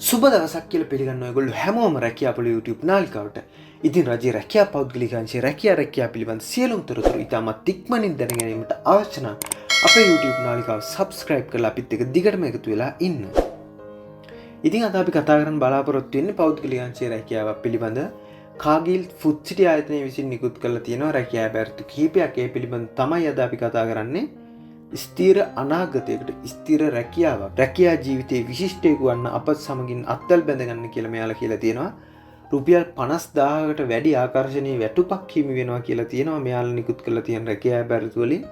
සුබ දවසක් කියලා පිළිගන්න ඔයගොල්ලෝ හැමෝම රැකියා පොළ YouTube නාලිකාවට. ඉතින් රජයේ රැකියා පෞද්ගලිකංශයේ රැකියා පිළිබඳ සියලුම තොරතුරු ඉතාමත් ඉක්මනින් දැන ගැනීමට අවශ්‍ය නම් අපේ YouTube නාලිකාව subscribe කරලා අපිත් එක්ක දිගටම එකතු වෙලා ඉන්න. ඉතින් අද අපි කතා කරන්න බලාපොරොත්තු වෙන්නේ පෞද්ගලිකංශයේ රැකියාව පිළිබඳ කාගිල් ෆුඩ් සිටි ආයතනය විසින් නිකුත් කරලා තියෙන රැකියා බැරිතු කිහිපයක් ඒ පිළිබඳ තමයි අද අපි කතා කරන්නේ. ස්ථීර අනාගතයකට ස්ථීර රැකියාවක් රැකියා ජීවිතයේ විශිෂ්ටයෙකු වන්න අපත් සමගින් අත්වැල් බැඳගන්න කියලා මෙයාලා කියලා තියෙනවා. රුපියල් 50000කට වැඩි ආකර්ෂණීය වැටුපක් හිමි වෙනවා කියලා තියෙනවා මෙයාලා නිකුත් කරලා තියෙන රැකියා බැරිතු වලින්.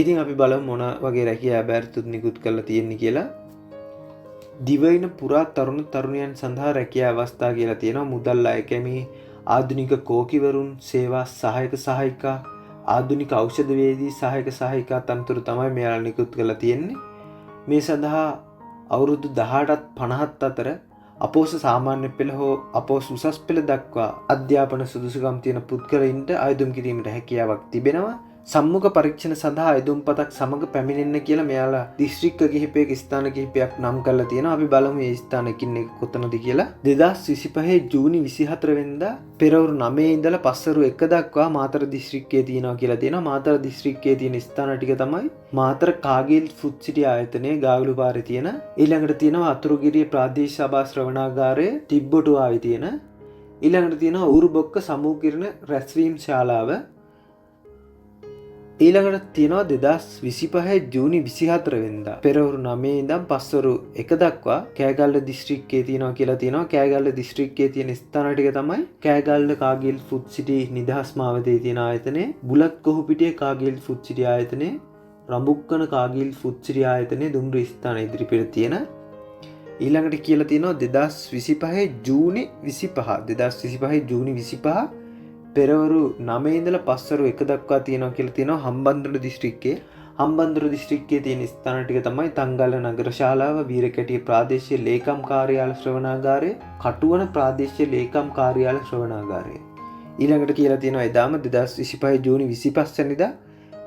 ඉතින් අපි බලමු මොන වගේ රැකියා බැරිතුත් නිකුත් කරලා තියෙන්නේ කියලා. දිවයින පුරා තරුණ තරුණියන් සඳහා රැකියා අවස්ථා කියලා තියෙනවා. මුදල් අයකැමී ආධුනික කෝකිවරුන් සේවා සහායක සහායිකා ආධුනික ඖෂධ වේදී සහායක සහායිකා තනතුරු තමයි මෙයාලා නිකුත් කරලා තියෙන්නේ. මේ සඳහා අවුරුදු 18ත් 50ත් අතර අපෝස සාමාන්‍ය පෙළ හෝ අපෝස උසස් පෙළ දක්වා අධ්‍යාපන සුදුසුකම් තියෙන පුද්ගලයින්ට අයදුම් කිරීමට හැකියාවක් තිබෙනවා. සම්මුඛ පරීක්ෂණ සඳහා අයදුම්පතක් සමග පැමිණෙන්න කියලා මෙයාලා දිස්ත්‍රික්ක කිහිපයක ස්ථාන කිහිපයක් නම් කරලා තියෙනවා. අපි බලමු මේ ස්ථාන එකින් එක කොතනද කියලා. 2025 ජූනි 24 වෙනිදා පෙරවරු 9 ඉඳලා පස්වරු 1 දක්වා මාතර දිස්ත්‍රික්කයේ තියෙනවා කියලා තියෙනවා. මාතර දිස්ත්‍රික්කයේ තියෙන ස්ථාන ටික තමයි මාතර කාගිල් ෆුඩ් සිටි ආයතනයේ ගාවිලු පාරේ තියෙන. ඊළඟට තියෙනවා අතුරුගිරිය ප්‍රාදේශීය සභා ශ්‍රවණාගාරයේ තිබ්බටුවාවේ තියෙන. ඊළඟට තියෙනවා උරුබොක්ක සමූහකිරණ රැස්වීම් ශාලාව. ඊළඟට තියෙනවා 2025 ජූනි 24 වෙනිදා පෙරවරු 9 ඉඳන් පස්වරු 1 දක්වා කෑගල්ල දිස්ත්‍රික්කයේ තියෙනවා කියලා තියෙනවා. කෑගල්ල දිස්ත්‍රික්කයේ තියෙන ස්ථාන ටික තමයි කෑගල්ල කාගිල් ෆුඩ් සිටි නිදහස් මාවතේ තියෙන ආයතනය, බුලත් කොහුපිටියේ කාගිල් ෆුඩ් සිටි ආයතනය, රඹුක්කන කාගිල් ෆුඩ් සිටි ආයතනය දුම්රිය ස්ථාන ඉදිරිපිට තියෙන. ඊළඟට කියලා තියෙනවා 2025 ජූනි 25 පෙරවරු 9 ඉඳලා පස්වරු 1 දක්වා තියෙනවා කියලා තියෙනවා හම්බන්තොට දිස්ත්‍රික්කයේ. හම්බන්තොට දිස්ත්‍රික්කයේ තියෙන ස්ථාන ටික තමයි තංගල්ල නගර ශාලාව, වීරකැටිය ප්‍රාදේශීය ලේකම් කාර්යාල ශ්‍රවණාගාරය, කටුවන ප්‍රාදේශීය ලේකම් කාර්යාල ශ්‍රවණාගාරය. ඊළඟට කියලා තියෙනවා එදාම 2025 ජූනි 25 වෙනිදා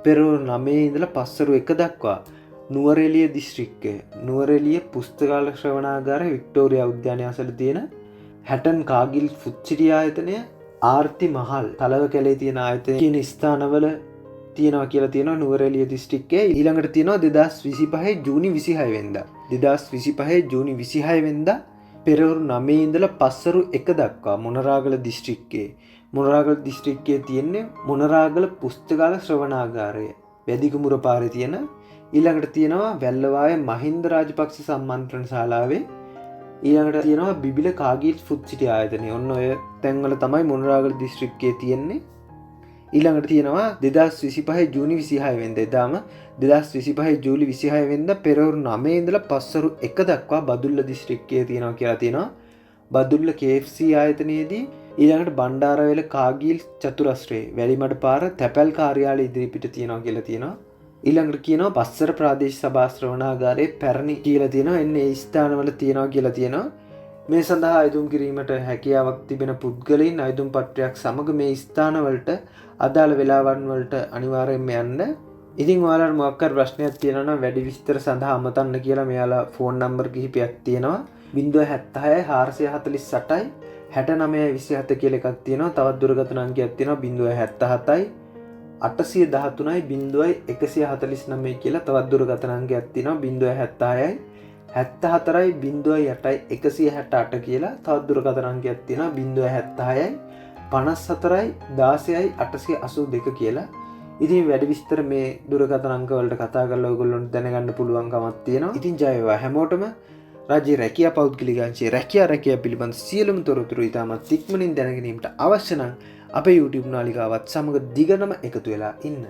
පෙරවරු 9 ඉඳලා පස්වරු 1 දක්වා නුවරඑළිය දිස්ත්‍රික්කයේ නුවරඑළිය පුස්තකාල ශ්‍රවණාගාරය වික්ටෝරියා උද්‍යානය අසල තියෙන හැටන් කාගිල් ෆුඩ් සිටි ආයතනය, ආර්ති මහල් තලව කැලේ තියෙන ආයතන කියන ස්ථානවල තියෙනවා කියලා තියෙනවා නුවරඑළිය දිස්ත්‍රික්කයේ. ඊළඟට තියෙනවා 2025 ජූනි 26 වෙනිදා 2025 ජූනි 26 වෙනිදා පෙරවරු 9 ඉඳලා පස්වරු 1 දක්වා මොනරාගල දිස්ත්‍රික්කයේ. මොනරාගල දිස්ත්‍රික්කයේ තියෙන්නේ මොනරාගල පුස්තකාල ශ්‍රවණාගාරය වැදිකුමුර පාරේ තියෙන. ඊළඟට තියෙනවා වැල්ලවාය මහින්ද රාජපක්ෂ සම්මන්ත්‍රණ ශාලාවේ. ඊළඟට තියෙනවා බිබිල කාගිල් ෆුඩ් සිටි ආයතනය. ඔන්න ඔය තැන්වල තමයි මොනරාගල දිස්ත්‍රික්කයේ තියෙන්නේ. ඊළඟට තියෙනවා 2025 ජූනි 26 වෙනිදා එදාම 2025 ජූලි 26 වෙනිදා පෙරවරු 9 ඉඳලා පස්වරු 1 දක්වා බදුල්ල දිස්ත්‍රික්කයේ තියෙනවා කියලා තියෙනවා. බදුල්ල KFC ආයතනයේදී. ඊළඟට බණ්ඩාරවැල කාගිල් චතුරස්‍රයේ වැලිමඩ පාර තැපැල් කාර්යාලය ඉදිරිපිට තියෙනවා කියලා තියෙනවා. ඊළඟට කියනවා පස්සර ප්‍රාදේශීය සභා ශ්‍රවණාගාරයේ පැරණි කියලා තියෙනවා. එන්නේ ඒ ස්ථානවල තියෙනවා කියලා තියෙනවා. මේ සඳහා අයදුම් කිරීමට හැකියාවක් තිබෙන පුද්ගලයන් අයදුම් පත්‍රයක් සමග මේ ස්ථානවලට අදාළ වෙලාවන් වලට අනිවාර්යයෙන්ම යන්න. ඉතින් ඔයාලට මොකක් හරි ප්‍රශ්නයක් තියෙනවා නම් වැඩි විස්තර සඳහා අමතන්න කියලා මෙයාලා ෆෝන් නම්බර් කිහිපයක් තියෙනවා. 076 448යි 6927 කියලා එකක් තියෙනවා. තවත් දුරකථන අංකයක් තියෙනවා 077යි 813යි 0149 කියලා තවත් දුරකථන අංකයක් තියෙනවා. 076යි 74යි 08යි 168 කියලා තවත් දුරකථන අංකයක් තියෙනවා. 076යි 54යි 16යි 882 කියලා. ඉතින් වැඩි විස්තර මේ දුරකථන අංක වලට කතා කරලා ඔයගොල්ලොන්ට දැනගන්න පුළුවන්කමක් තියෙනවා. ඉතින් ජය වේවා හැමෝටම. රාජ්‍ය රැකියා පෞද්ගලිකංශයේ රැකියා පිළිබඳ සියලුම තොරතුරු ඉතාමත් ඉක්මනින් දැන ගැනීමට අවශ්‍ය නම් අපේ YouTube නාලිකාවත් සමග දිගටම එකතු වෙලා ඉන්න.